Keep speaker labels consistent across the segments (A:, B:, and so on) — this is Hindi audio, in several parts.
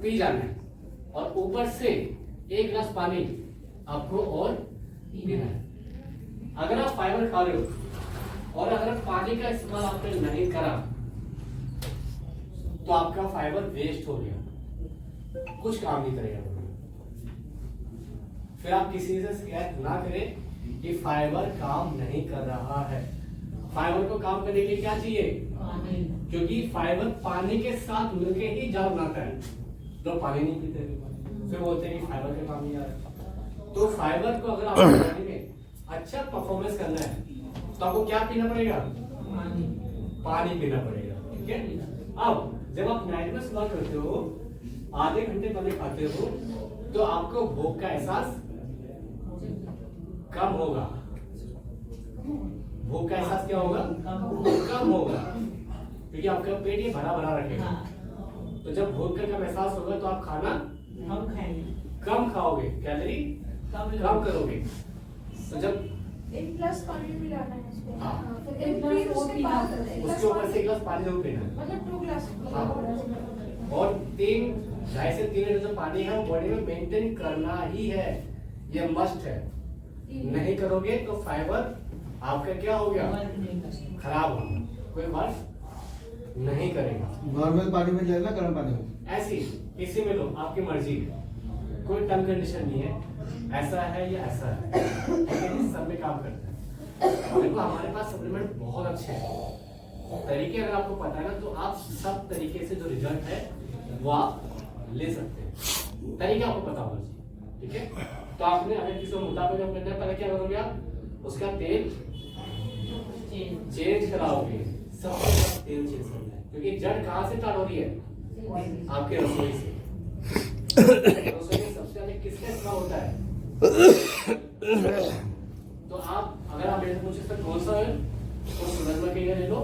A: पी जाना है और ऊपर से 1 गिलास पानी आपको और पीना है। अगर आप फाइबर खा रहे हो और अगर पानी का इस्तेमाल आपने नहीं करा तो आपका फाइबर वेस्ट हो गया, कुछ काम नहीं करेगा। फिर आप किसी से शिकायत ना करें कि फाइबर काम नहीं कर रहा है। फाइबर को काम करने के लिए क्या चाहिए? पानी। क्योंकि फाइबर पानी के साथ मिलकर ही जाल बनाता है। तो पानी नहीं पीते फिर बोलते हैं कि फाइबर का काम नहीं आ रहा। तो फाइबर को अगर आपको बॉडी में अच्छा परफॉर्मेंस करना है तो आपको क्या पीना पड़ेगा? पानी पीना पड़ेगा। ठीक है। अब जब आप नाइट में सुबह करते हो, आधे घंटे पहले खाते हो, तो आपको भूख का एहसास कम होगा। भूख का एहसास क्या होगा? कम होगा, क्योंकि आपका पेट ये भरा भरा रखेगा। तो जब भूख का कम एहसास होगा तो आप खाना कम खाओगे, कैलोरी कम करोगे। तो जब
B: एक ग्लास पानी भी लाना है इसमें।
A: हाँ।
B: फिर एक ग्लास उसके बाद
A: उसके ऊपर से 1 गिलास पानी जरूर पीना है।
B: मतलब 2 ग्लास।
A: और 2.5 से 3 लीटर जो पानी है वो बॉडी में मेंटेन करना ही है, ये मस्ट है। नहीं करोगे तो फाइबर आपका क्या हो गया? खराब होगा, कोई वर्क नहीं करेगा।
C: नॉर्मल पानी में लेना, गर्म पानी में
A: ऐसी किसी में लो, आपकी मर्जी, कोई टर्म कंडीशन नहीं है, ऐसा है या ऐसा है, लेकिन सब में काम करता है। देखो हमारे पास सप्लीमेंट बहुत अच्छे हैं, तरीके अगर आपको पता है ना तो आप सब तरीके से जो रिजल्ट है वो आप ले सकते हैं। तरीके आपको पता होना चाहिए। ठीक है। तो आपने अगर किसी को मोटापा कम करना है, पहले क्या करोगे आप? उसका तेल चेंज कराओगे। सबसे पहले तेल चेंज करना है, क्योंकि जड़ कहाँ से स्टार्ट हो रही है? आपके रसोई से। रसोई में सबसे पहले किसका इस्तेमाल होता है? तो आप अगर आप मेरे से पूछे सर कौन सा है, तो सूरजमुखी का ले लो,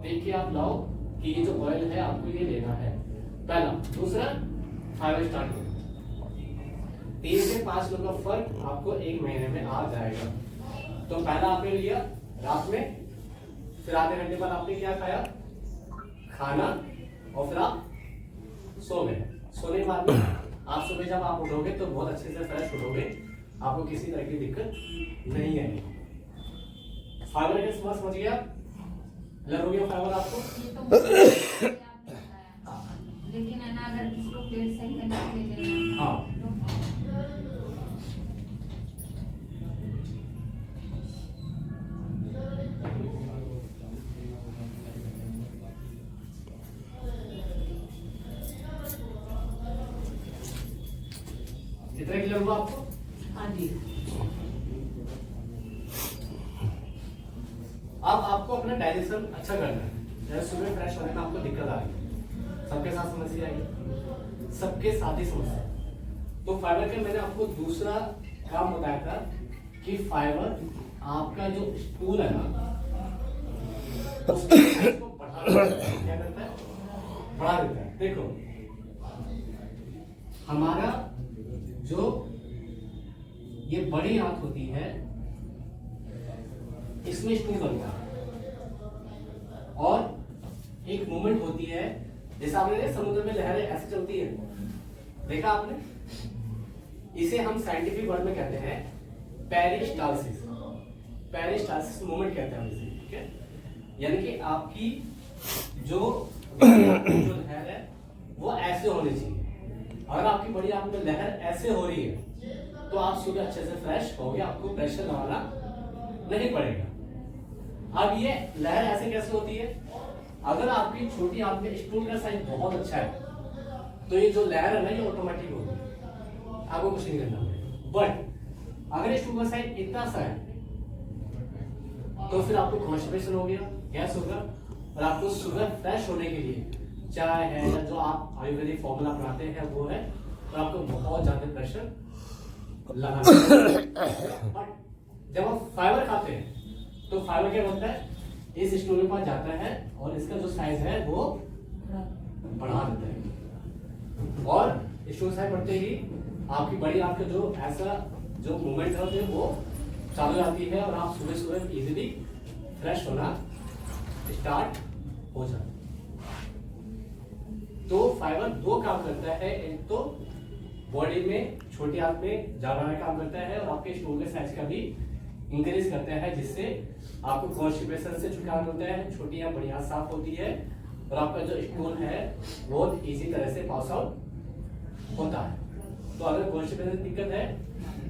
A: देख के आप लाओ कि ये जो ऑयल है आपको ये लेना है, पहला। दूसरा, फाइबर स्टार्ट करो। 3 से 5 किलो का फर्क आपको 1 महीने में आ जाएगा। तो पहला आपने लिया रात में, फिर आधे घंटे बाद आपने क्या खाया? खाना, और फिर आप सो गए। सोने के बाद में आप सुबह जब आप उठोगे तो बहुत अच्छे से फ्रेश उठोगे, आपको किसी तरह की दिक्कत नहीं आएगी। फाइबर के समझ गया? लग हो गया फाइबर आपको?
B: लेकिन है ना, अगर किसी को पेट सही करना है,
A: हाँ, कितना क्लियर हुआ आपको?
B: हाँ जी।
A: अब आपको अपना डाइजेशन अच्छा करना है। जैसे सुबह फ्रेश होने में आपको दिक्कत आ रही है, सबके साथ समस्या आई, सबके साथ ही समस्या। तो फाइबर का मैंने आपको दूसरा काम बताया था कि फाइबर आपका जो स्टूल है ना, उसको बढ़ा देता है। क्या करता है? बढ़ा देता है। देखो हमारा जो ये बड़ी आंत होती है, इसमें स्टूल बनता है और एक मूवमेंट होती है, जैसे आपने समुद्र में लहरें ऐसे चलती है, देखा आपने? इसे हम साइंटिफिक वर्ड में कहते हैं पेरिस्टाल्सिस। पेरिस्टाल्सिस मूवमेंट कहते हैं इसे। ठीक है। यानी कि आपकी जो लहर है वो ऐसे होनी चाहिए। अगर आपकी बड़ी आंख में लहर ऐसे हो रही है तो आप सुबह अच्छे से फ्रेश होगे, आपको प्रेशर लगाना नहीं पड़ेगा। अब ये लहर ऐसे कैसे होती है? अगर आपकी छोटी आंख में स्टूल का साइज बहुत अच्छा है तो ये जो लहर है ना ये ऑटोमेटिक होगी, आपको कुछ नहीं करना पड़ेगा। बट अगर स्टूल का साइज इतना सा है तो फिर आपको कॉन्स्टिपेशन हो गया, गैस होगा, और आपको सुबह फ्रेश होने के लिए चाय है या जो आप आयुर्वेदिक फॉर्मूला अपनाते हैं वो है, तो आपको बहुत ज्यादा प्रेशर लगाना है। बट जब आप फाइबर खाते हैं तो फाइबर क्या होता है? इस स्टूल के पास जाता है और इसका जो साइज है वो बढ़ा देता है, और स्टूल साइज बढ़ते ही आपकी बड़ी आपके जो ऐसा जो मूवमेंट है वो चालू जाती है और आप सुबह सुबह इजीली फ्रेश होना स्टार्ट हो जाता है। तो फाइबर दो काम करता है, एक तो बॉडी में छोटी आंत में ज्यादा काम करता है और आपके स्टूल के साइज का भी इंक्रीज करता है, जिससे आपको कॉन्स्टिपेशन से छुटकारा मिलता है, छोटी या बड़ी आंत साफ होती है और आपका जो स्टूल है बहुत इजी तरह से पास आउट होता है। तो अगर कॉन्स्टिपेशन की दिक्कत है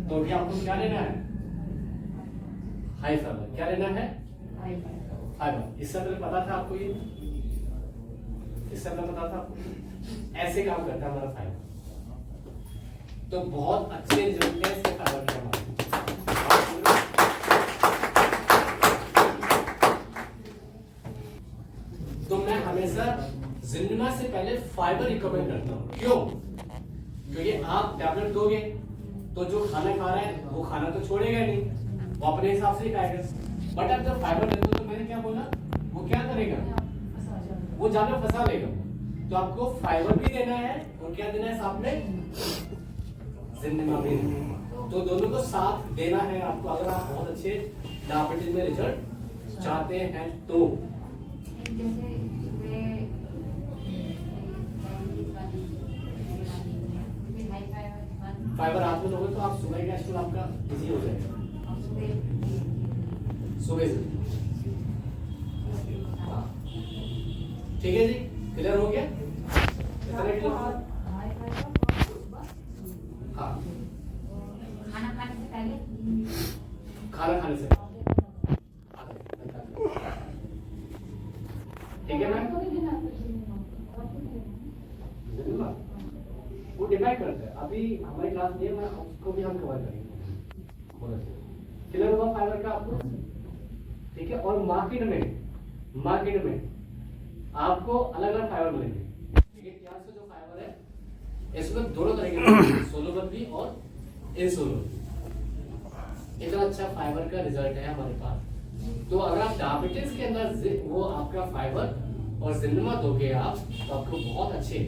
A: तो भी आपको क्या लेना है, हाई फाइबर। क्या लेना है, फाइबर। इससे पहले पता था आपको, ये इससे पहले पता था आपको, ऐसे काम करता है हमारा फाइबर। तो बहुत अच्छे रिजल्ट है इसके फाइबर के हमारे। तो मैं हमेशा जिंदगी से पहले फाइबर रिकमेंड करता हूँ। क्यों? क्योंकि आप टैबलेट दोगे तो जो खाना खा रहा है वो खाना तो छोड़ेगा नहीं, वो अपने हिसाब से ही खाएगा। बट आप जब फाइबर देते हो तो मैंने क्या बोला, वो क्या करेगा, वो जाके फंसा लेगा। तो आपको फाइबर भी देना है और क्या देना है साथ में, जिंदगी भी। तो दोनों को साथ देना है आपको, अगर आप बहुत अच्छे डायबिटीज में रिजल्ट चाहते हैं तो। फाइबर रात में लोगे तो आप सुबह का स्टूल आपका इजी हो जाएगा, सुबह से। ठीक है जी, क्लियर हो गया? इतना क्लियर? हाँ,
B: खाना खाने से पहले,
A: खाना खाने से ठीक है मैम। वो डिपेंड करता है, अभी हमारी क्लास नहीं है, मैं उसको भी हम कवर करेंगे। क्लियर होगा फाइबर का आपको? ठीक है। और मार्केट में आपको अलग अलग फाइबर मिलेंगे। ठीक है, यहाँ से जो फाइबर है इसमें दोनों तरह के, सोलोबल भी और इनसोलोबल। इतना अच्छा फाइबर का रिजल्ट है हमारे पास। तो अगर आप डायबिटीज के अंदर वो आपका फाइबर और जिंदमा दोगे आप, तो आपको बहुत अच्छे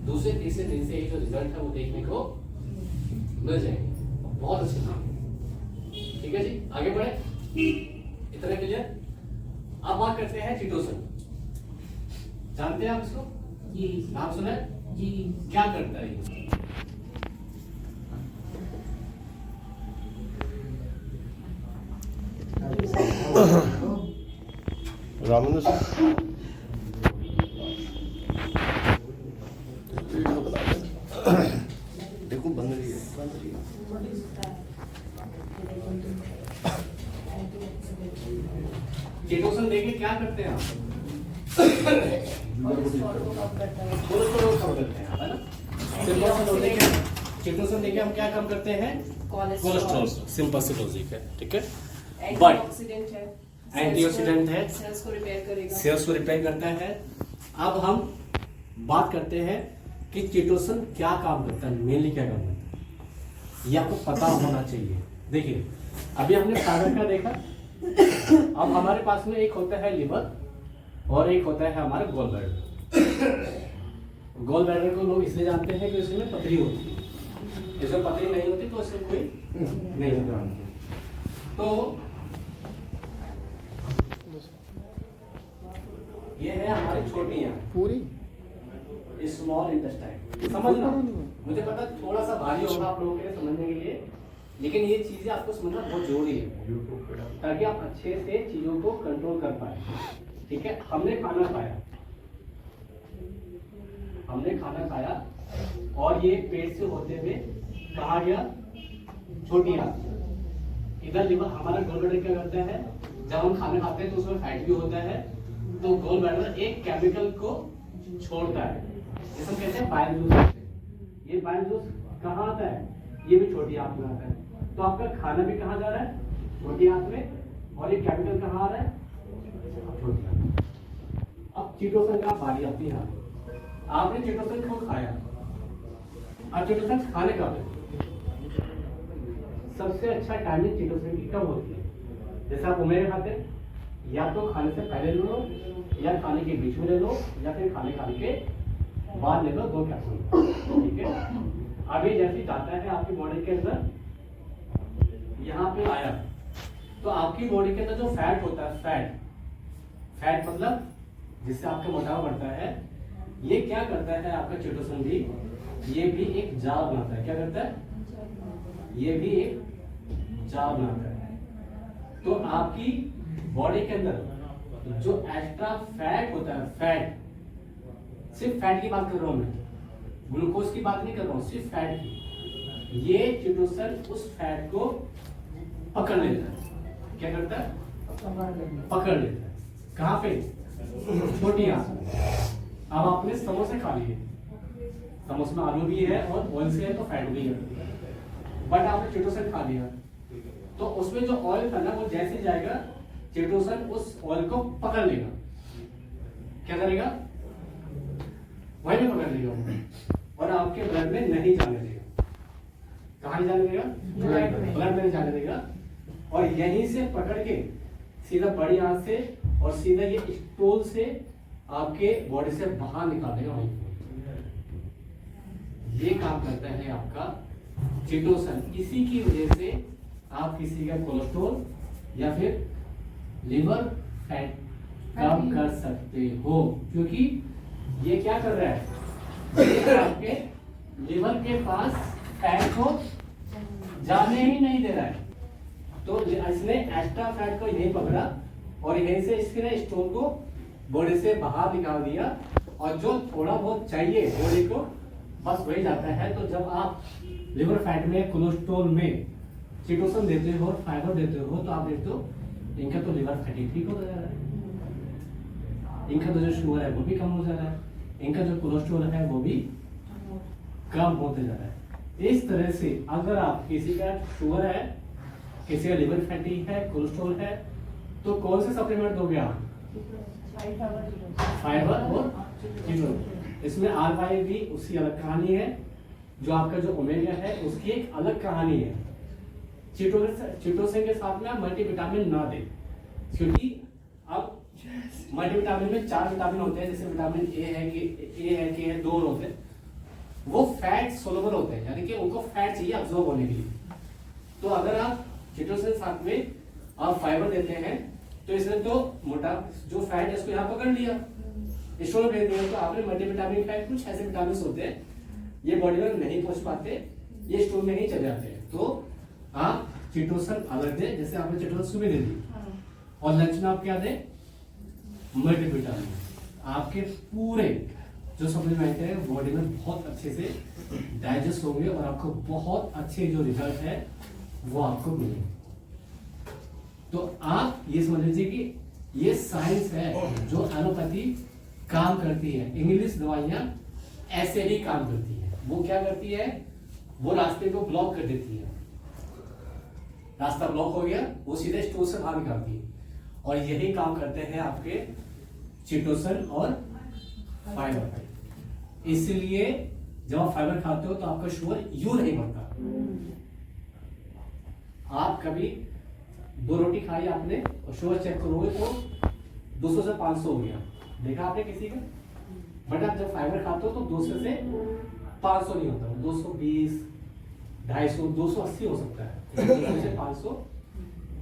A: दूसरे तीसरे दिन से जो रिजल्ट है वो देखने को मिल जाएंगे, बहुत अच्छे। ठीक है जी, आगे बढ़े। इतना क्लियर? अब बात करते हैं चिटोसन। जानते हैं आप इसको?
D: जी।
A: नाम सुना है?
D: जी।
A: क्या करता है ये?
C: रामानुज देखो बंद रही है।
A: चिटोसन देके क्या करते हैं आप? चिटोसन देके हम क्या काम करते हैं? कोलेस्ट्रॉल। सिंपल सी लॉजिक है, ठीक है।
D: एंटीऑक्सीडेंट है,
A: एंटीऑक्सीडेंट है,
D: सेल्स को रिपेयर करेगा,
A: सेल्स को रिपेयर करता है। अब हम बात करते हैं कि चिटोसन क्या काम करता है, मेनली क्या काम करता है, ये आपको पता होना चाहिए। देखिए, अभी हमने फाइबर का देखा, अब हमारे पास में एक होता है लिवर और एक होता है हमारा गोल ब्लैडर। गोल ब्लैडर को लोग इसलिए जानते हैं कि इसमें पथरी होती है, इसमें पथरी नहीं होती तो इसमें कोई नहीं होता। तो ये है हमारी छोटी आंत,
C: पूरी
A: स्मॉल इंटेस्टाइन। समझना, मुझे पता थोड़ा सा भारी होगा आप लोगों के लिए समझने के लिए, लेकिन ये चीजें आपको समझना बहुत जरूरी है ताकि आप अच्छे से चीजों को कंट्रोल कर पाए। ठीक है, हमने खाना खाया और ये पेट से होते हुए कहाँ गया, छोटी आंत। इधर लिवर हमारा गोल ब्लैडर क्या करता है, जब हम खाना खाते हैं तो उसमें फैट भी होता है, तो गोल ब्लैडर एक केमिकल को छोड़ता है जिसे हम कहते हैं बाइल जूस। ये बाइल जूस कहाँ आता है, ये भी छोटी आंत में आता है। तो आपका खाना भी कहाँ जा रहा है, छोटी आंत में, और ये केमिकल कहाँ आ रहा है, छोटी आंत में। अब चिटोसन का बारी आती है, आपने चिटोसन को खाया, अब चिटोसन खाने का सबसे अच्छा टाइमिंग चिटोसन की कब होती है? जैसे आप ओमेगा खाते हैं, या तो खाने से पहले ले लो, या खाने के बीच में ले लो, या फिर खाने के बाद ले लो 2 कैप्सूल। ठीक है, अभी जैसे जाता है आपकी बॉडी के अंदर, यहाँ पे आया तो आपकी बॉडी के अंदर जो फैट होता है, फैट मतलब जिससे आपका मोटापा बढ़ता है, ये क्या करता है आपका चिटोसन भी, ये भी एक जाल बनाता है। क्या करता है? ये भी एक जाल बनाता है। तो आपकी बॉडी के अंदर जो एक्स्ट्रा फैट होता है, फैट, सिर्फ फैट की बात कर रहा हूं मैं, ग्लूकोज की बात नहीं कर रहा हूं, सिर्फ फैट की। ये चिटोसन उस फैट को पकड़ लेता है। क्या करता है? पकड़ लेता है। कहां पे? छोटी आंत। अब आपने समोसे खा लिए, समोसे में आलू भी है और ऑयल से है तो फैट भी है, बट आपने चिटोसन खा लिया तो उसमें जो ऑयल था ना वो जैसे जाएगा चिटोसन उस ऑयल को पकड़ लेगा। क्या करेगा? वहीं पे पकड़ लेगा वो, और आपके ब्लड में नहीं जाने देगा। कहाँ नहीं जाने देगा? ब्लड में नहीं जाने देगा। और यहीं से पकड़ के सीधा बड़ी आंत से और सीधा ये स्टूल से आपके बॉडी से बाहर निकाल देगा। वहीं ये काम करता है आपका चिटोसन। इसी की वजह से आप किसी का कोलेस्ट्रॉल या फिर लिवर फैट कम कर सकते हो, क्योंकि ये क्या कर रहा है? ये आपके लिवर के पास फैट को जाने ही नहीं दे रहा है। तो इसने एक्स्ट्रा फैट को यहीं पकड़ा और यहीं से इसने स्टोन को बॉडी से बाहर निकाल दिया, और जो थोड़ा बहुत चाहिए बॉडी को बस वही जाता है। तो जब आप लिवर फैट में, कोलेस्ट्रॉल में चिटोसन देते हो, फाइबर देते हो, तो आप देखते हो इनका तो लिवर फैटी ठीक हो जा रहा है, इनका तो जो शुगर है वो भी कम हो जा रहा है, इनका जो कोलेस्ट्रॉल है वो भी कम होते जा रहा है। इस तरह से अगर आप किसी का शुगर है, किसी का लिवर फैटी है, कोलेस्ट्रॉल है, तो कौन से सप्लीमेंट दोगे आप? फाइबर और चिटोसन। इसमें आर भी उसकी अलग कहानी है, जो आपका जो ओमेगा है उसकी एक अलग कहानी है। चिटोसन के साथ में मल्टीविटामिन ना दे, क्योंकि अब मल्टीविटामिन में 4 विटामिन होते हैं, जैसे विटामिन ए है, के है, 2 होते हैं। वो फैट सोलुबल होते हैं, यानी कि उनको फैट चाहिए अब्सॉर्ब होने के लिए। तो अगर आप चिटोसन साथ में आप फाइबर देते हैं तो इसने तो मोटा जो फैट है इसको यहाँ पकड़ लिया, स्टोर भेज दिया। तो आपने मल्टीविटामिन फैट, कुछ ऐसे विटामिन होते हैं ये बॉडी में नहीं पहुंच पाते, ये स्टोर में ही चले जाते हैं। तो आप चिटोसन अलग दे, जैसे आपने चिटोसन सुबह दे दी, और लंच में आप क्या दे? मल्टीविटामिन। आपके पूरे जो सप्लीमेंट है बॉडी में बहुत अच्छे से डाइजेस्ट होंगे और आपको बहुत अच्छे जो रिजल्ट है वो आपको मिलेंगे। तो आप ये समझ लीजिए कि ये साइंस है जो एलोपैथी काम करती है। इंग्लिश दवाइयां ऐसे ही काम करती है। वो क्या करती है? वो रास्ते को ब्लॉक कर देती है। रास्ता ब्लॉक हो गया, वो सीधे स्टोर से बाहर निकालती है। और यही काम करते हैं आपके चिटोसन और फाइबर। इसलिए जब आप फाइबर खाते हो तो आपका शुगर यूं नहीं बढ़ता। आप कभी 2 रोटी खाई आपने और शुगर चेक करोगे तो 200 से 500 हो गया, देखा आपने किसी का? बट आप जब फाइबर खाते हो तो 200 से 500 नहीं होता, 220, 250, 280 हो सकता है, 200 से 500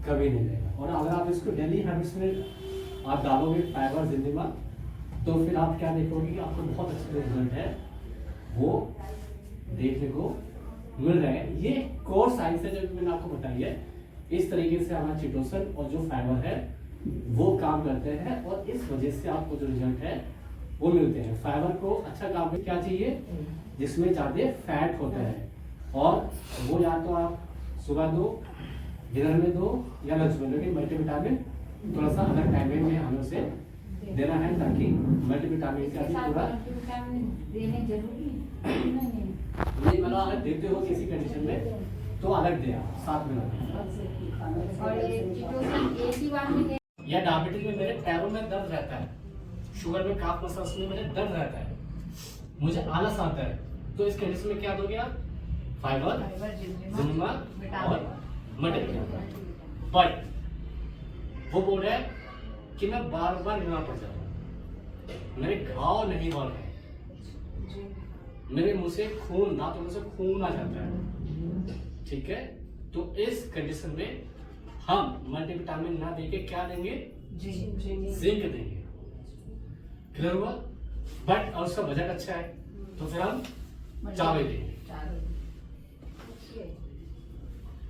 A: कभी नहीं रहेगा। और अगर आप इसको डेली हैबिट्स में आप डालोगे फाइबर जिंदगी में, तो फिर आप क्या देखोगे कि आपको बहुत अच्छा रिजल्ट है वो देखने को मिल रहा है। ये कोर साइंस है जो मैंने आपको बताई है। इस तरीके से हमारा चिटोसन और जो फाइबर है वो काम करते हैं, और इस वजह से आपको जो रिजल्ट है वो मिलते हैं। फाइबर को अच्छा काम क्या चाहिए? जिसमें ज्यादा फैट होता है, और वो या तो आप सुबह दो, डिनर में दो या लंच में, लेकिन मल्टीविटामिन थोड़ा सा अलग टाइमिंग में हमें उसे देना है, ताकि मल्टीविटामिन का भी पूरा
B: देने जरूरी है।
A: नहीं, मतलब अगर देते हो किसी कंडीशन में तो अलग दे आप, साथ में ना।
B: और चिटोसन एक ही बार में
A: या डायबिटीज में मेरे पैरों में दर्द रहता है, शुगर में काफ मसल्स में मुझे दर्द रहता है, मुझे आलस आता है, तो इस कंडीशन में क्या दोगे आप? फाइबर, जिंजमा और मल्टीविटामिन। बट वो बोल रहा है कि मैं बार बार बीमार पड़ जाऊंगा, मेरे घाव नहीं बढ़ रहे, मेरे मुंह से खून, दांतों में से खून आ जाता है, ठीक है? तो इस कंडीशन में हम मल्टीविटामिन ना देके क्या देंगे? जिंक देंगे। क्लियर हुआ? बट और उसका बजट अच्छा है तो फिर हम चावल देंगे,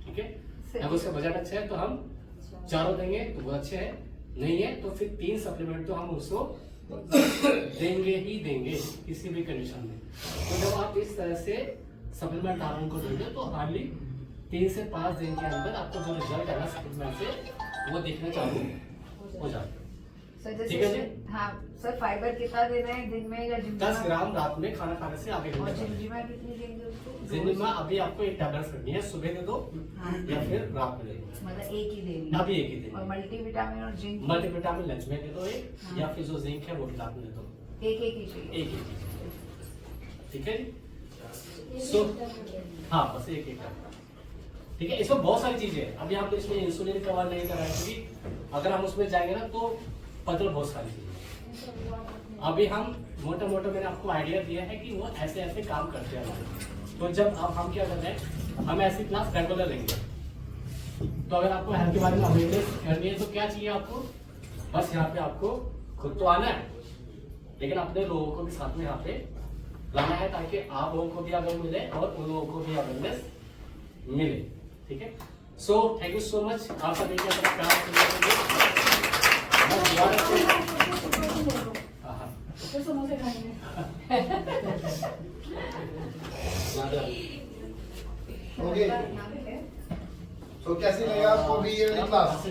A: ठीक है। अगर उसका बजट अच्छा है तो हम चारों देंगे तो बहुत अच्छे है, नहीं है तो फिर 3 सप्लीमेंट तो हम उसको देंगे ही देंगे किसी भी कंडीशन में। तो जब आप इस तरह से सप्लीमेंट हार्मोन को देंगे तो हार्डली 3 से 5 दिन के अंदर आपको जो रिजल्ट है ना सप्लीमेंट से वो दिखना चालू हो जाता है।
B: सर
A: ठीक है
B: जैसे
A: जी?
B: हाँ सर, फाइबर कितना देना है दिन में या
A: 10 ग्राम रात में खाना खाने से आगे
B: और
A: घंटे
B: जिंजिमा कितनी देंगे उसको?
A: जिंजिमा अभी आपको एक टैबलेट करनी है, सुबह दे दो
B: हाँ।
A: या फिर रात में दे दो।
B: मतलब एक ही देनी
A: अभी एक ही देनी
B: और
A: है।
B: मल्टीविटामिन और जिंक
A: मल्टीविटामिन लंच में दे दो एक,
B: हाँ।
A: या फिर जो जिंक है वो भी रात में दे दो,
B: एक ही चाहिए।
A: एक ही, ठीक है जी। सो हाँ बस एक एक ठीक है। इसमें बहुत सारी चीजें हैं, अभी हमने इसमें इंसुलिन कवर नहीं करा है क्योंकि अगर हम उसमें जाएंगे ना तो पता बहुत सारी चीजें। अभी हम मोटा मोटा मैंने आपको आइडिया दिया है कि वो ऐसे ऐसे काम करते हैं हमारे। तो जब अब हम क्या कर रहे हैं, हम ऐसी क्लास रेगुलर लेंगे। तो अगर आपको हेल्थ के बारे में अवेयरनेस करनी है तो क्या चाहिए आपको, बस यहाँ पे आपको खुद तो आना है लेकिन अपने लोगों को भी साथ में यहाँ पे लाना है ताकि आप लोगों को भी अवेयर मिले और उन लोगों को भी अवेयरनेस मिले, ठीक है। So thank you so much आप सभी के अपना प्यार करने के लिए।
B: तो समोसे खाएंगे।
E: ओके, तो कैसी लगी आपको भी ये वाली क्लास?